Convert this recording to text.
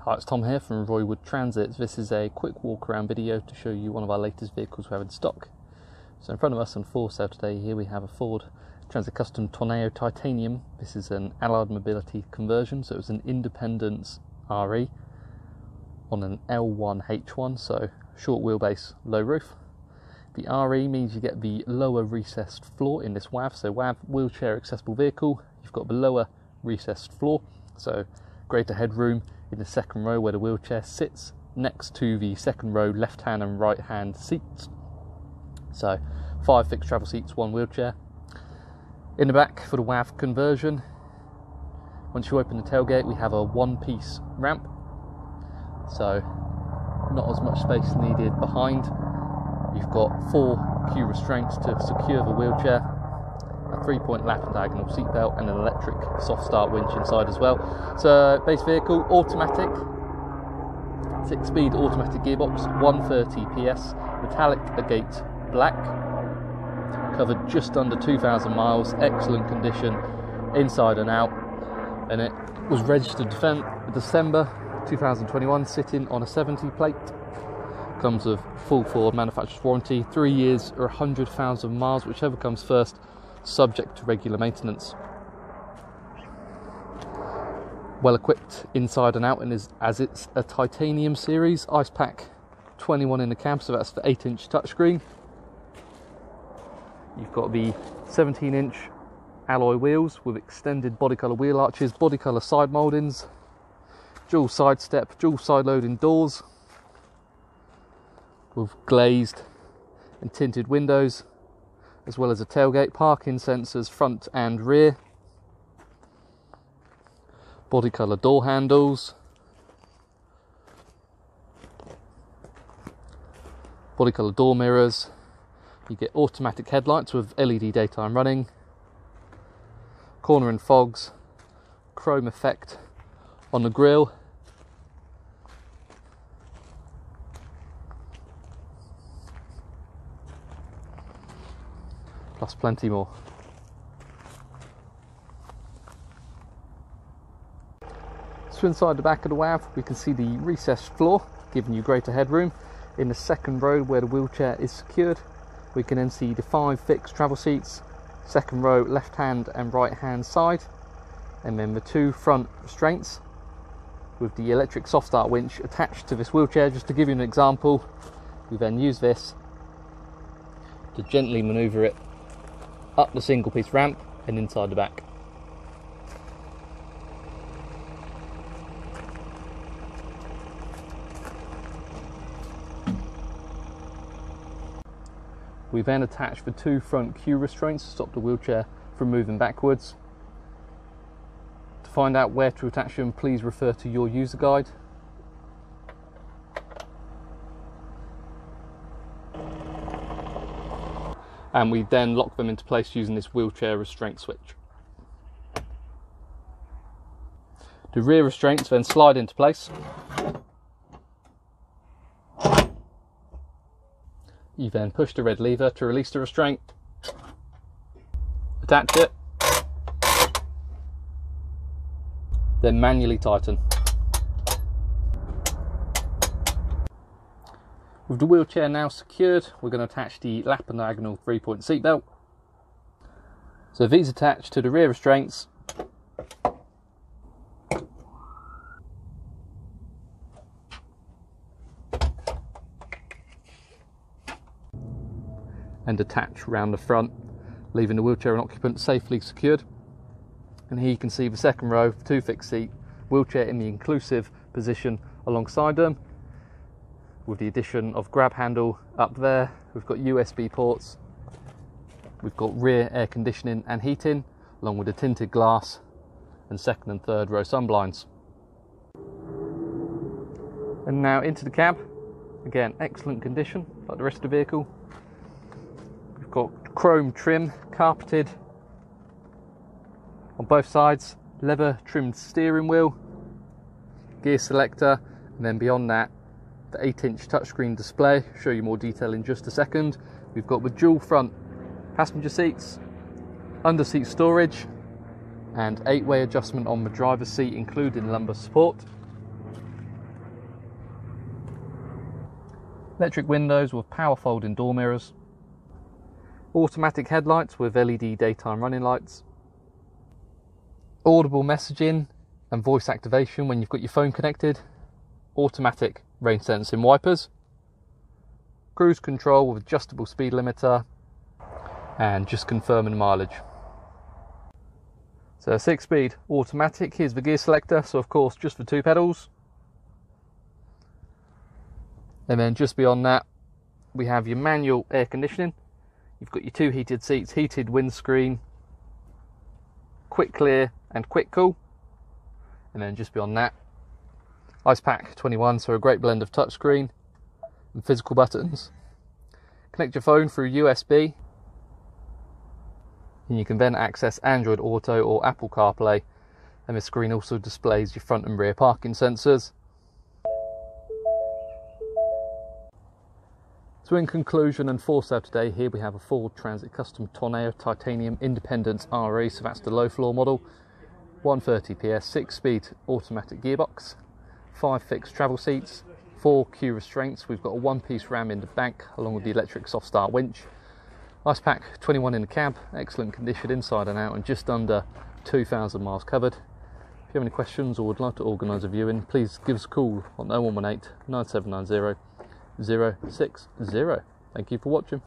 Hi, it's Tom here from Roywood Transit. This is a quick walk around video to show you one of our latest vehicles we have in stock. So in front of us on for sale today, here we have a Ford Transit Custom Tornado Titanium. This is an Allied Mobility conversion, so it was an Independence RE on an L1H1, so short wheelbase, low roof. The RE means you get the lower recessed floor in this WAV, so WAV, wheelchair accessible vehicle. You've got the lower recessed floor, so greater headroom in the second row where the wheelchair sits next to the second row left hand and right hand seats. So 5 fixed travel seats, 1 wheelchair. In the back for the WAV conversion, once you open the tailgate, we have a one-piece ramp, so not as much space needed behind. You've got 4 queue restraints to secure the wheelchair, a 3-point lap and diagonal seatbelt, and an electric soft start winch inside as well. So base vehicle, automatic, 6-speed automatic gearbox, 130 PS, metallic agate black, covered just under 2,000 miles, excellent condition inside and out, and it was registered December 2021, sitting on a 70 plate. Comes with full Ford manufacturer's warranty, 3 years or 100,000 miles, whichever comes first, subject to regular maintenance. Well equipped inside and out, and as it's a titanium series, ice pack 21 in the cab, so that's the 8-inch touchscreen. You've got the 17-inch alloy wheels with extended body colour wheel arches, body colour side mouldings, dual side step, dual side loading doors with glazed and tinted windows, as well as a tailgate, parking sensors front and rear, body colour door handles, body colour door mirrors. You get automatic headlights with LED daytime running, corner and fogs, chrome effect on the grille, plus plenty more. So inside the back of the WAV, we can see the recessed floor, giving you greater headroom. In the second row where the wheelchair is secured, we can then see the 5 fixed travel seats, second row left hand and right hand side, and then the 2 front restraints with the electric soft start winch attached to this wheelchair. Just to give you an example, we then use this to gently manoeuvre it up the single piece ramp and inside the back. We then attach the 2 front queue restraints to stop the wheelchair from moving backwards. To find out where to attach them, please refer to your user guide. And we then lock them into place using this wheelchair restraint switch. The rear restraints then slide into place. You then push the red lever to release the restraint, attach it, then manually tighten. With the wheelchair now secured, we're going to attach the lap and diagonal 3-point seatbelt. So these attach to the rear restraints, and attach round the front, leaving the wheelchair and occupant safely secured. And here you can see the second row, 2 fixed seat, wheelchair in the inclusive position alongside them, with the addition of grab handle up there. We've got USB ports, we've got rear air conditioning and heating, along with the tinted glass and second and third row sunblinds. And now into the cab, again excellent condition like the rest of the vehicle. We've got chrome trim, carpeted on both sides, leather trimmed steering wheel, gear selector, and then beyond that the 8-inch touchscreen display. Show you more detail in just a second. We've got the dual front passenger seats, under seat storage, and 8-way adjustment on the driver's seat, including lumbar support. Electric windows with power folding door mirrors. Automatic headlights with LED daytime running lights. Audible messaging and voice activation when you've got your phone connected. Automatic rain sensing wipers. Cruise control with adjustable speed limiter. And just confirming mileage. So 6-speed automatic. Here's the gear selector, so of course just the 2 pedals. And then just beyond that we have your manual air conditioning. You've got your 2 heated seats, heated windscreen, quick clear and quick cool. And then just beyond that, IcePack 21, so a great blend of touchscreen and physical buttons. Connect your phone through USB, and you can then access Android Auto or Apple CarPlay, and the screen also displays your front and rear parking sensors. So in conclusion and for sale today, here we have a Ford Transit Custom Tornado Titanium Independence RE, so that's the low floor model. 130 PS, 6-speed automatic gearbox, 5 fixed travel seats, 4 queue restraints. We've got a 1-piece ram in the back along with the electric soft start winch. IcePack 21 in the cab, excellent condition inside and out, and just under 2,000 miles covered. If you have any questions or would like to organise a viewing, please give us a call on 0118 9790 060. Thank you for watching.